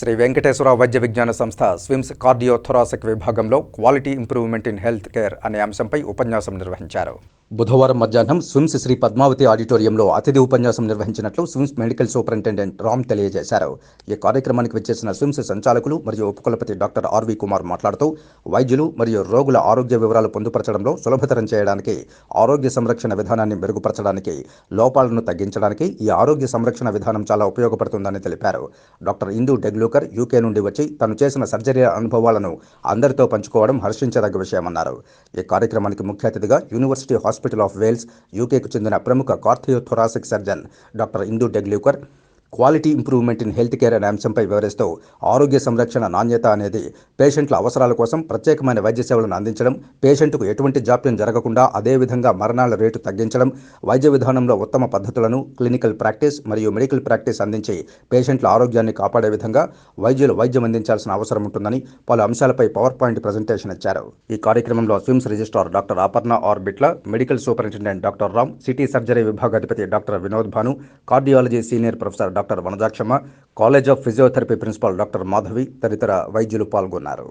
శ్రీ వెంకటేశ్వర వైద్య విజ్ఞాన సంస్థ స్విమ్స్ కార్డియోథొరాసిక్ విభాగంలో quality improvement in health care అనే అంశంపై ఉపన్యాసం నిర్వహించారు. బుధవారం మధ్యాహ్నం స్విమ్స్ శ్రీ పద్మావతి ఆడిటోరియంలో అతిథి ఉపన్యాసం నిర్వహించినట్లు స్విమ్స్ మెడికల్ సూపరింటెండెంట్ రామ్ తెలియజేశారు. ఈ కార్యక్రమానికి విచ్చేసిన స్విమ్స్ సంచాలకులు మరియు ఉపకులపతి డాక్టర్ ఆర్వి కుమార్ మాట్లాడుతూ వైద్యులు మరియు రోగుల ఆరోగ్య వివరాలు పొందుపరచడంలో సులభతరం చేయడానికి, ఆరోగ్య సంరక్షణ విధానాన్ని మెరుగుపరచడానికి, లోపాలను తగ్గించడానికి ఈ ఆరోగ్య సంరక్షణ విధానం చాలా ఉపయోగపడుతుందని తెలిపారు. డాక్టర్ ఇందు డెగ్లూకర్ యూకే నుండి వచ్చి తను చేసిన సర్జరీ అనుభవాలను అందరితో పంచుకోవడం హర్షించదగ్గ విషయమన్నారు. ఈ కార్యక్రమానికి ముఖ్య అతిథిగా యూనివర్సిటీ హాస్పిటల్ ఆఫ్ వేల్స్ యూకేకు చెందిన ప్రముఖ cardiothoracic surgeon doctor Indu Deglurkar quality improvement in health care అనే అంశంపై వివరిస్తూ ఆరోగ్య సంరక్షణ నాణ్యత అనేది పేషెంట్ల అవసరాల కోసం ప్రత్యేకమైన వైద్య సేవలను అందించడం, పేషెంట్కు ఎటువంటి జాప్యం జరగకుండా అదేవిధంగా మరణాల రేటు తగ్గించడం, వైద్య విధానంలో ఉత్తమ పద్ధతులను, క్లినికల్ ప్రాక్టీస్ మరియు మెడికల్ ప్రాక్టీస్ అందించి పేషెంట్ల ఆరోగ్యాన్ని కాపాడే విధంగా వైద్యులు వైద్యం అందించాల్సిన అవసరం ఉంటుందని పలు అంశాలపై పవర్ పాయింట్ ప్రజెంటేషన్ ఇచ్చారు. ఈ కార్యక్రమంలో SVIMS registrar doctor Aparna R Bitla, medical superintendent doctor Ram, CT surgery విభాగాధిపతి doctor Vinod Bhanu, cardiology senior professor doctor Vanajakshamma, college of physiotherapy principal doctor Madhavi తదితర వైద్యులు పాల్గొన్నారు.